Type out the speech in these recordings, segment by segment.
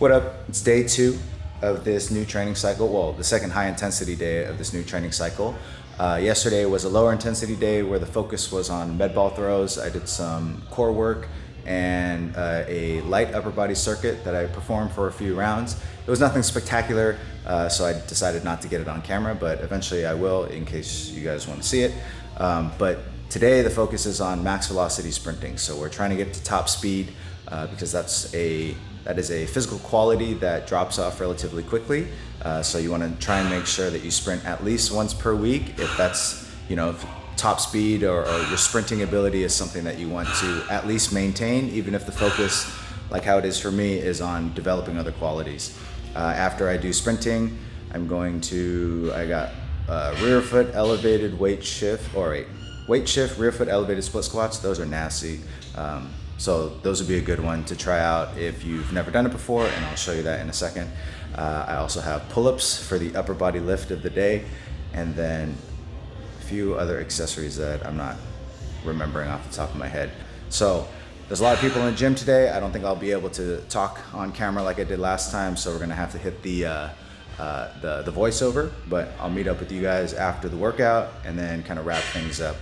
What up? It's day 2 of this new training cycle. Well, the second high intensity day of this new training cycle. Yesterday was a lower intensity day where the focus was on med ball throws. I did some core work and a light upper body circuit that I performed for a few rounds. It was nothing spectacular, so I decided not to get it on camera, but eventually I will in case you guys want to see it. But today the focus is on max velocity sprinting. So we're trying to get to top speed because that is a physical quality that drops off relatively quickly. So you want to try and make sure that you sprint at least once per week. If that's, if top speed or your sprinting ability is something that you want to at least maintain, even if the focus, like how it is for me, is on developing other qualities. After I do sprinting, I got rear foot elevated weight shift, rear foot elevated split squats. Those are nasty. So those would be a good one to try out if you've never done it before, and I'll show you that in a second. I also have pull-ups for the upper body lift of the day, and then a few other accessories that I'm not remembering off the top of my head. So there's a lot of people in the gym today. I don't think I'll be able to talk on camera like I did last time, so we're gonna have to hit the voiceover, but I'll meet up with you guys after the workout and then kind of wrap things up.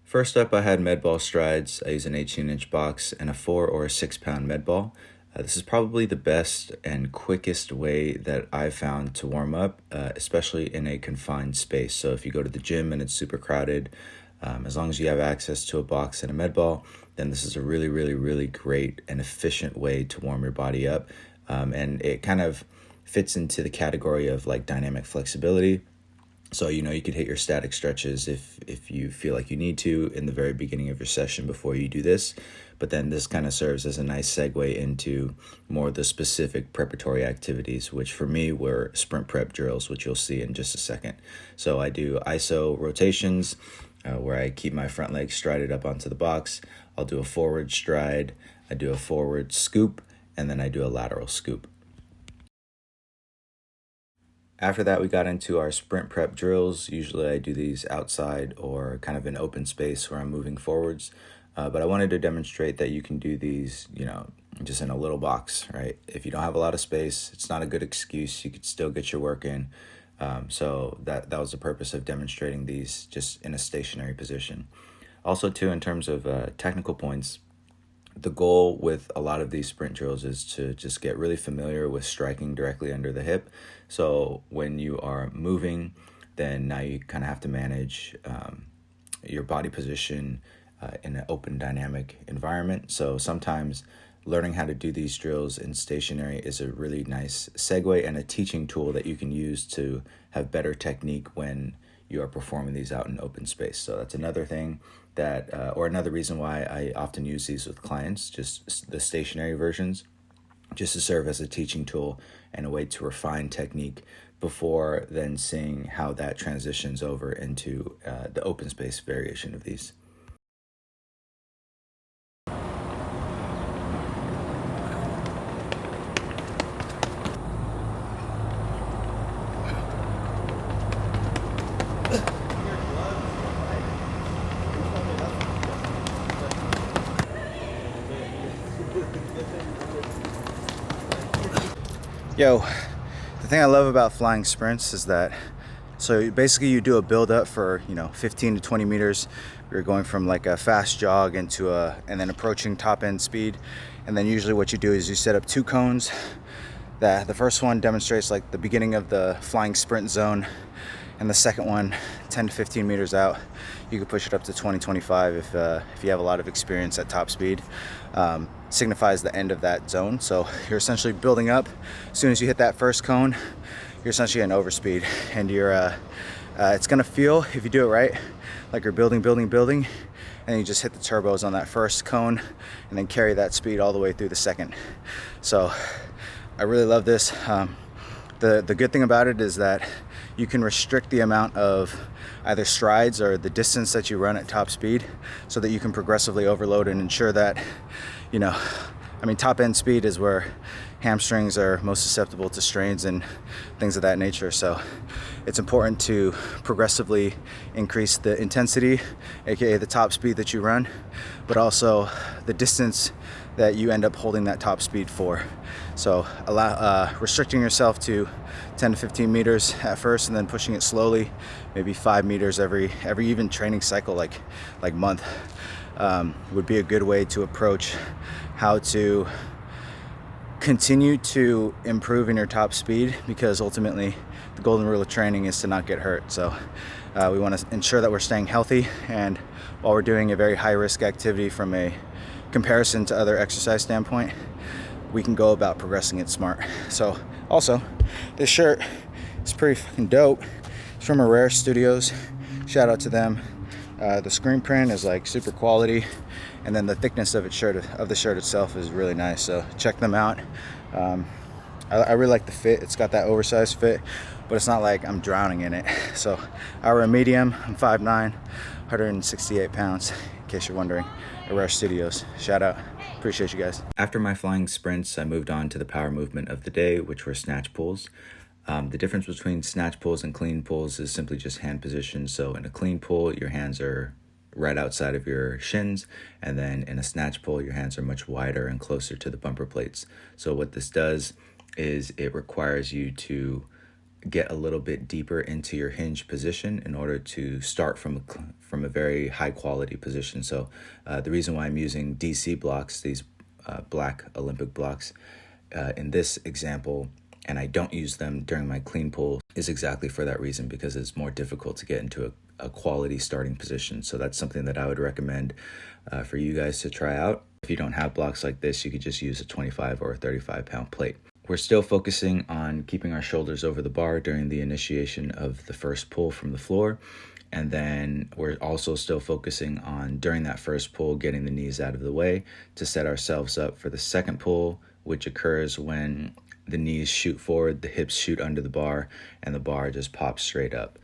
First up, I had med ball strides. I use an 18-inch box and a 4 or 6 pound med ball. This is probably the best and quickest way that I've found to warm up, especially in a confined space. So if you go to the gym and it's super crowded, as long as you have access to a box and a med ball, then this is a really, really, really great and efficient way to warm your body up. And it kind of fits into the category of like dynamic flexibility. So, you could hit your static stretches if you feel like you need to in the very beginning of your session before you do this. But then this kind of serves as a nice segue into more of the specific preparatory activities, which for me were sprint prep drills, which you'll see in just a second. So I do iso rotations where I keep my front leg strided up onto the box. I'll do a forward stride, I do a forward scoop, and then I do a lateral scoop. After that, we got into our sprint prep drills. Usually I do these outside or kind of in open space where I'm moving forwards. But I wanted to demonstrate that you can do these, just in a little box, right? If you don't have a lot of space, it's not a good excuse. You could still get your work in. So that was the purpose of demonstrating these just in a stationary position. Also, too, in terms of technical points, the goal with a lot of these sprint drills is to just get really familiar with striking directly under the hip. So when you are moving, then now you kind of have to manage your body position in an open dynamic environment. So sometimes learning how to do these drills in stationary is a really nice segue and a teaching tool that you can use to have better technique when you are performing these out in open space. So that's another thing that, or another reason why I often use these with clients, just the stationary versions, just to serve as a teaching tool and a way to refine technique before then seeing how that transitions over into the open space variation of these. Yo, the thing I love about flying sprints is that, so basically you do a build up for, 15 to 20 meters. You're going from like a fast jog and then approaching top end speed. And then usually what you do is you set up 2 cones. The first one demonstrates like the beginning of the flying sprint zone. And the second one, 10 to 15 meters out, you can push it up to 20, 25 if you have a lot of experience at top speed. Signifies the end of that zone. So you're essentially building up. As soon as you hit that first cone, you're essentially in overspeed. And it's gonna feel, if you do it right, like you're building, and you just hit the turbos on that first cone and then carry that speed all the way through the second. So I really love this. The good thing about it is that you can restrict the amount of either strides or the distance that you run at top speed so that you can progressively overload and ensure that, top end speed is where hamstrings are most susceptible to strains and things of that nature. So it's important to progressively increase the intensity, aka the top speed that you run, but also the distance that you end up holding that top speed for. So restricting yourself to 10 to 15 meters at first, and then pushing it slowly, maybe 5 meters every even training cycle, like month, would be a good way to approach how to continue to improve in your top speed, because ultimately the golden rule of training is to not get hurt. So we want to ensure that we're staying healthy, and while we're doing a very high risk activity from a comparison to other exercise standpoint, we can go about progressing it smart. So also, this shirt is pretty fucking dope. It's from Herrera Studios. Shout out to them. The screen print is like super quality, and then the thickness of the shirt itself is really nice. So check them out. I really like the fit. It's got that oversized fit, but it's not like I'm drowning in it. So I wear a medium. I'm 5'9", 168 pounds, in case you're wondering. Herrera Studios. Shout out. Appreciate you guys. After my flying sprints, I moved on to the power movement of the day, which were snatch pulls. The difference between snatch pulls and clean pulls is simply just hand position. So in a clean pull, your hands are right outside of your shins, and then in a snatch pull, your hands are much wider and closer to the bumper plates. So what this does is it requires you to get a little bit deeper into your hinge position in order to start from a very high quality position. So the reason why I'm using DC blocks, these black Olympic blocks, in this example, and I don't use them during my clean pull, is exactly for that reason, because it's more difficult to get into a quality starting position. So that's something that I would recommend for you guys to try out. If you don't have blocks like this, you could just use a 25 or a 35 pound plate. We're still focusing on keeping our shoulders over the bar during the initiation of the first pull from the floor. And then we're also still focusing on, during that first pull, getting the knees out of the way to set ourselves up for the second pull, which occurs when the knees shoot forward, the hips shoot under the bar, and the bar just pops straight up.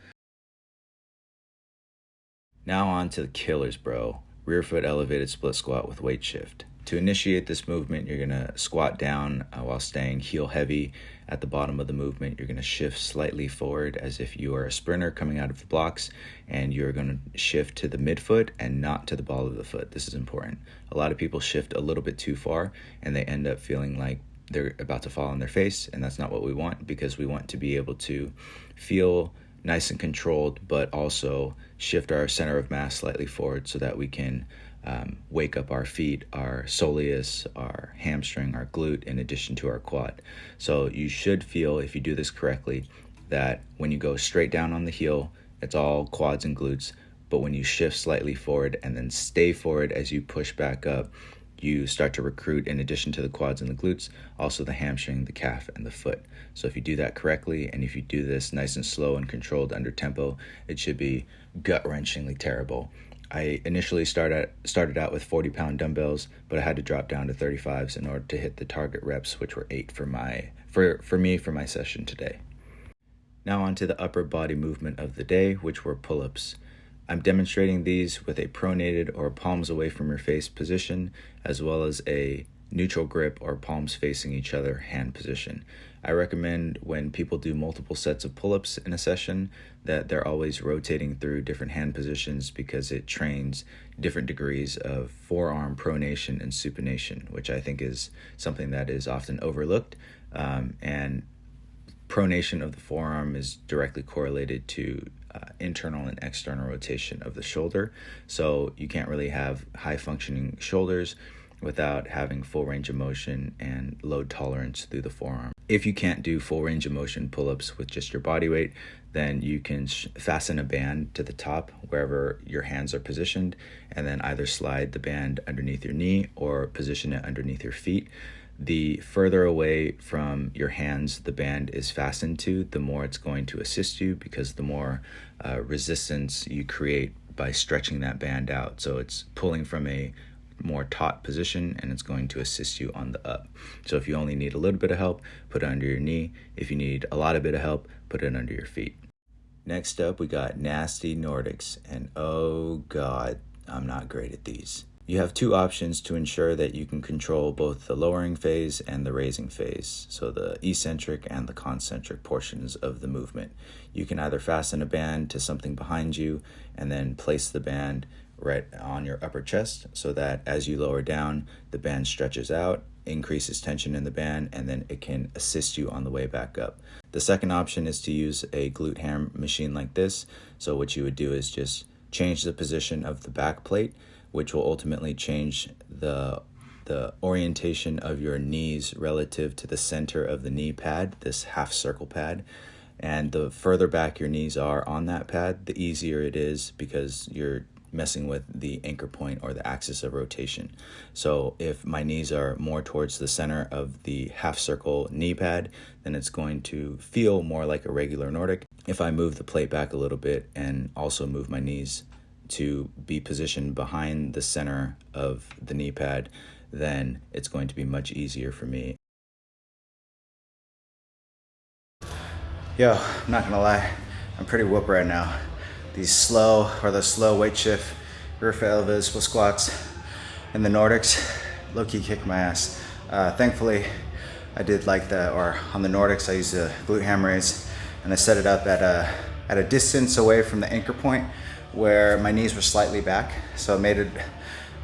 Now on to the killers, bro. Rear foot elevated split squat with weight shift. To initiate this movement, you're going to squat down while staying heel heavy. At the bottom of the movement, you're going to shift slightly forward as if you are a sprinter coming out of the blocks, and you're going to shift to the midfoot and not to the ball of the foot. This is important. A lot of people shift a little bit too far, and they end up feeling like they're about to fall on their face, and that's not what we want, because we want to be able to feel nice and controlled, but also shift our center of mass slightly forward so that we can wake up our feet, our soleus, our hamstring, our glute, in addition to our quad. So you should feel, if you do this correctly, that when you go straight down on the heel, it's all quads and glutes, but when you shift slightly forward and then stay forward as you push back up, you start to recruit, in addition to the quads and the glutes, also the hamstring, the calf, and the foot. So if you do that correctly, and if you do this nice and slow and controlled under tempo, it should be gut-wrenchingly terrible. I initially started out with 40-pound dumbbells, but I had to drop down to 35s in order to hit the target reps, which were 8 for my session today. Now on to the upper body movement of the day, which were pull-ups. I'm demonstrating these with a pronated or palms away from your face position, as well as a neutral grip or palms facing each other hand position. I recommend when people do multiple sets of pull-ups in a session that they're always rotating through different hand positions, because it trains different degrees of forearm pronation and supination, which I think is something that is often overlooked. And pronation of the forearm is directly correlated to internal and external rotation of the shoulder. So you can't really have high functioning shoulders without having full range of motion and load tolerance through the forearm. If you can't do full range of motion pull-ups with just your body weight, then you can fasten a band to the top wherever your hands are positioned, and then either slide the band underneath your knee or position it underneath your feet. The further away from your hands the band is fastened to, the more it's going to assist you, because the more resistance you create by stretching that band out. So it's pulling from a more taut position, and it's going to assist you on the up. So if you only need a little bit of help, put it under your knee. If you need a lot of bit of help, put it under your feet. Next up, we got nasty Nordics, and oh god, I'm not great at these. You have two options to ensure that you can control both the lowering phase and the raising phase, so the eccentric and the concentric portions of the movement. You can either fasten a band to something behind you and then place the band right on your upper chest, so that as you lower down, the band stretches out, increases tension in the band, and then it can assist you on the way back up. The second option is to use a glute ham machine like this. So what you would do is just change the position of the back plate, which will ultimately change the orientation of your knees relative to the center of the knee pad, this half circle pad. And the further back your knees are on that pad, the easier it is, because you're messing with the anchor point or the axis of rotation. So if my knees are more towards the center of the half circle knee pad, then it's going to feel more like a regular Nordic. If I move the plate back a little bit and also move my knees to be positioned behind the center of the knee pad, then it's going to be much easier for me. Yo, I'm not gonna lie, I'm pretty whooped right now. The slow weight shift, rear elbows, split squats, and the Nordics low-key kicked my ass. Thankfully, I did like that, or on the Nordics, I used the glute ham raise, and I set it up at a distance away from the anchor point where my knees were slightly back, so it made it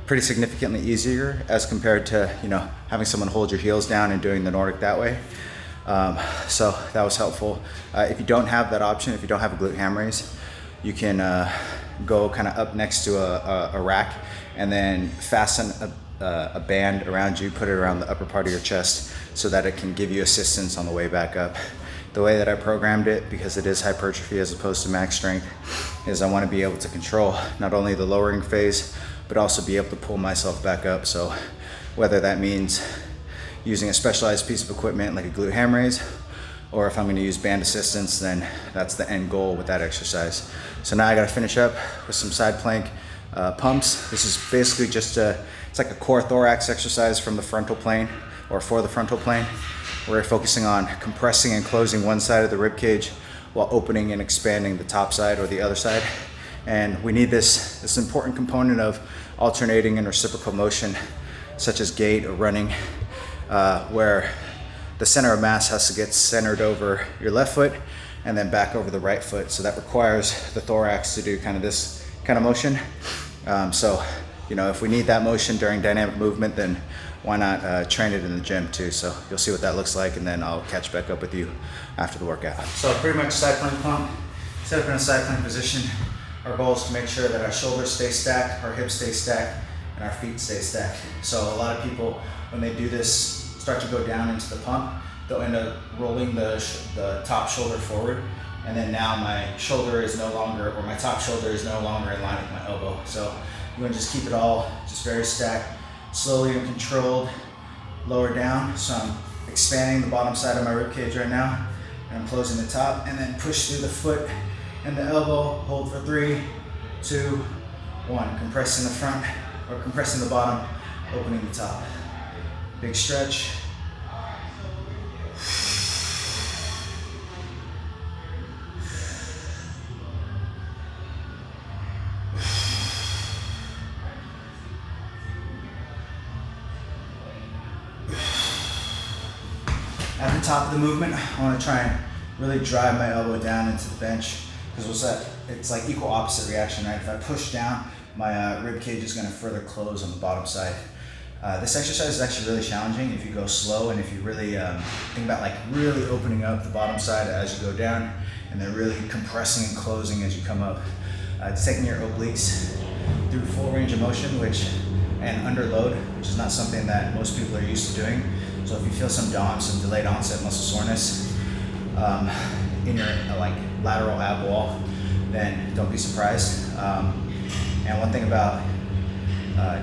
pretty significantly easier as compared to, having someone hold your heels down and doing the Nordic that way. So that was helpful. If you don't have that option, if you don't have a glute ham raise, you can go kind of up next to a rack and then fasten a band around you, put it around the upper part of your chest so that it can give you assistance on the way back up. The way that I programmed it, because it is hypertrophy as opposed to max strength, is I want to be able to control not only the lowering phase, but also be able to pull myself back up. So whether that means using a specialized piece of equipment like a glute ham raise, or if I'm going to use band assistance, then that's the end goal with that exercise. So now I got to finish up with some side plank pumps. This is basically just it's like a core thorax exercise from the frontal plane, or for the frontal plane. We're focusing on compressing and closing one side of the rib cage while opening and expanding the top side or the other side. And we need this important component of alternating and reciprocal motion, such as gait or running, where the center of mass has to get centered over your left foot and then back over the right foot. So that requires the thorax to do kind of this kind of motion. So, if we need that motion during dynamic movement, then why not train it in the gym too? So you'll see what that looks like, and then I'll catch back up with you after the workout. So pretty much side plank pump, set up in a side plank position. Our goal is to make sure that our shoulders stay stacked, our hips stay stacked, and our feet stay stacked. So a lot of people, when they do this, start to go down into the pump, they'll end up rolling the top shoulder forward, and then now my shoulder is no longer, or my top shoulder is no longer in line with my elbow. So you want to just keep it all just very stacked, slowly and controlled, lower down. So I'm expanding the bottom side of my rib cage right now, and I'm closing the top, and then push through the foot and the elbow, hold for 3, 2, 1. Compressing the front, or compressing the bottom, opening the top. Big stretch. At the top of the movement, I want to try and really drive my elbow down into the bench, because it's like equal opposite reaction, right? If I push down, my rib cage is going to further close on the bottom side. This exercise is actually really challenging if you go slow, and if you really think about like really opening up the bottom side as you go down, and then really compressing and closing as you come up. It's taking your obliques through full range of motion, and under load, which is not something that most people are used to doing. So if you feel some DOM, some delayed onset muscle soreness in your lateral ab wall, then don't be surprised. And one thing about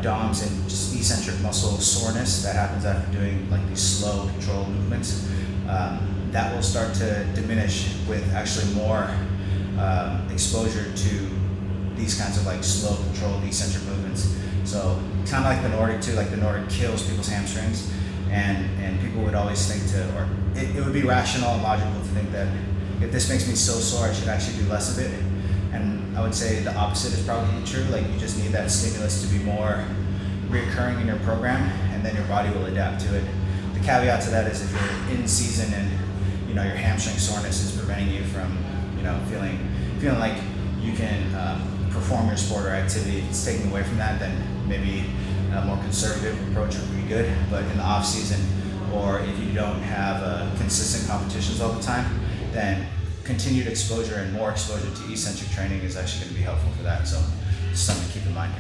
DOMs and just eccentric muscle soreness that happens after doing like these slow controlled movements, that will start to diminish with actually more exposure to these kinds of like slow controlled eccentric movements. So kind of like the Nordic too, like the Nordic kills people's hamstrings, and people would always think or it would be rational and logical to think that if this makes me so sore, I should actually do less of it. And I would say the opposite is probably true. Like you just need that stimulus to be more reoccurring in your program, and then your body will adapt to it. The caveat to that is if you're in season and your hamstring soreness is preventing you from feeling like you can perform your sport or activity, if it's taking away from that, then maybe a more conservative approach would be good. But in the off season, or if you don't have consistent competitions all the time, then continued exposure and more exposure to eccentric training is actually going to be helpful for that. So it's something to keep in mind.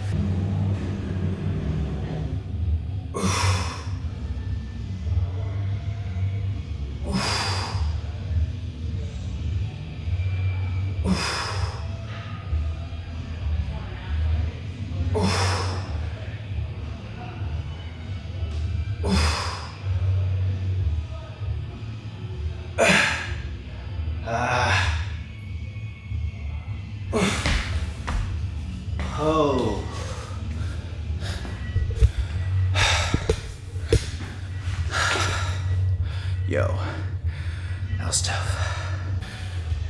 Oh. Yo, that was tough.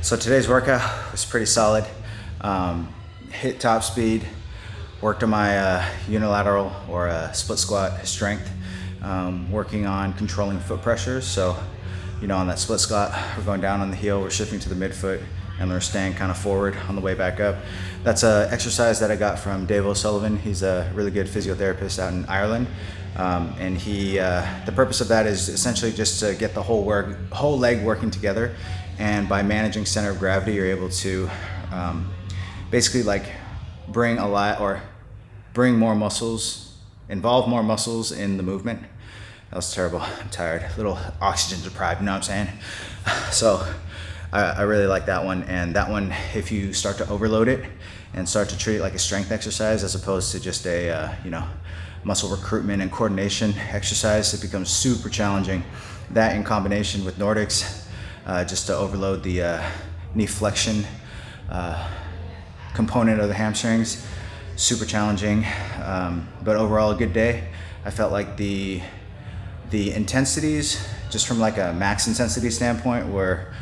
So today's workout was pretty solid. Hit top speed, worked on my unilateral or split squat strength, working on controlling foot pressures. So, you know, on that split squat, we're going down on the heel, we're shifting to the midfoot, and we're staying kind of forward on the way back up. That's an exercise that I got from Dave O'Sullivan. He's a really good physiotherapist out in Ireland. And the purpose of that is essentially just to get the whole leg working together. And by managing center of gravity, you're able to basically like bring more muscles, involve more muscles in the movement. That was terrible. I'm tired. A little oxygen deprived, you know what I'm saying? So I really like that one. And that one, if you start to overload it and start to treat it like a strength exercise as opposed to just a, muscle recruitment and coordination exercise, it becomes super challenging. That in combination with Nordics, just to overload the knee flexion component of the hamstrings, super challenging. But overall, a good day. I felt like the intensities, just from like a max intensity standpoint, were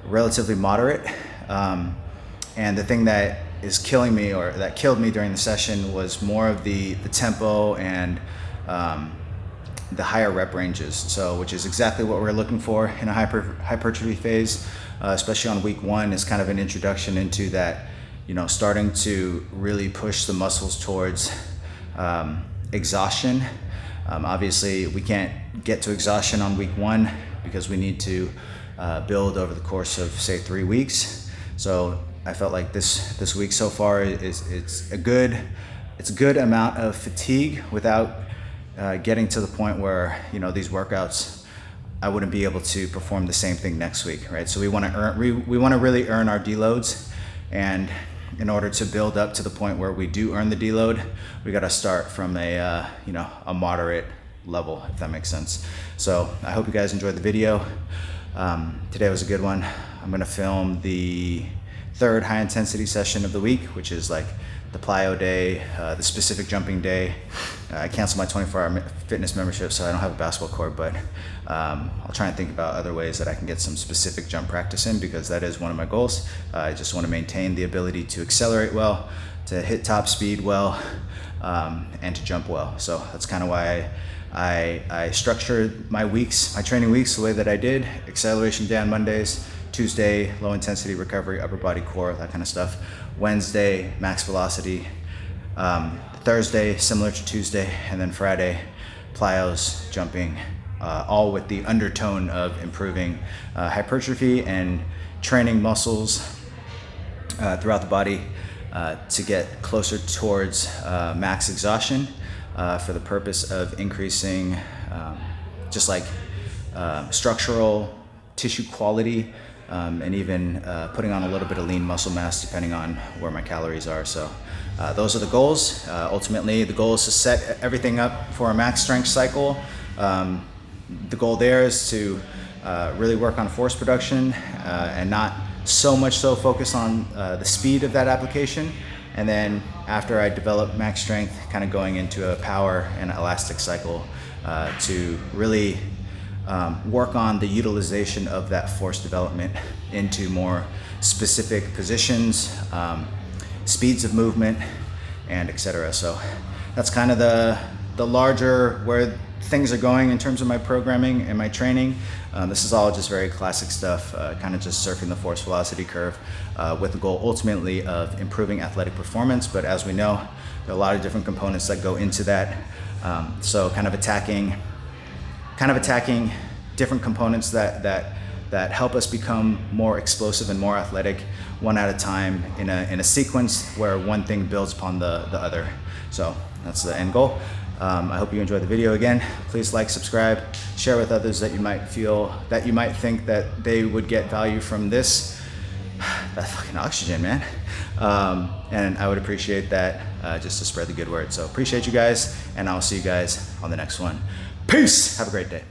relatively moderate. And the thing that is killing me, or that killed me during the session, was more of the tempo and the higher rep ranges. So, which is exactly what we're looking for in a hypertrophy phase, especially on week 1, is kind of an introduction into that, starting to really push the muscles towards exhaustion. Obviously, we can't get to exhaustion on week 1 because we need to build over the course of, say, 3 weeks. So I felt like this week so far it's a good amount of fatigue without getting to the point where these workouts I wouldn't be able to perform the same thing next week, right? So we want to really earn our deloads, and in order to build up to the point where we do earn the deload, we got to start from a moderate level, if that makes sense. So I hope you guys enjoyed the video. Today was a good one. I'm gonna film the 3rd high intensity session of the week, which is like the plyo day, the specific jumping day. I canceled my 24-hour fitness membership, so I don't have a basketball court, but I'll try and think about other ways that I can get some specific jump practice in, because that is one of my goals. I just want to maintain the ability to accelerate well, to hit top speed well, and to jump well. So that's kind of why I structured my training weeks the way that I did. Acceleration day on Mondays, Tuesday, low intensity recovery, upper body core, that kind of stuff. Wednesday, max velocity. Thursday, similar to Tuesday, and then Friday, plyos, jumping, all with the undertone of improving hypertrophy and training muscles throughout the body to get closer towards max exhaustion for the purpose of increasing just like structural tissue quality, and even putting on a little bit of lean muscle mass depending on where my calories are. So those are the goals. Ultimately, the goal is to set everything up for a max strength cycle. The goal there is to really work on force production and not so much so focus on the speed of that application. And then after I develop max strength, kind of going into a power and elastic cycle to really work on the utilization of that force development into more specific positions, speeds of movement, and etc. So that's kind of the larger where things are going in terms of my programming and my training. This is all just very classic stuff, kind of just surfing the force velocity curve with the goal ultimately of improving athletic performance. But as we know, there are a lot of different components that go into that. So kind of attacking different components that help us become more explosive and more athletic, one at a time in a sequence where one thing builds upon the other. So that's the end goal. I hope you enjoyed the video. Again, please like, subscribe, share with others that you might think that they would get value from this. That fucking oxygen, man. And I would appreciate that just to spread the good word. So appreciate you guys, and I'll see you guys on the next one. Peace. Have a great day.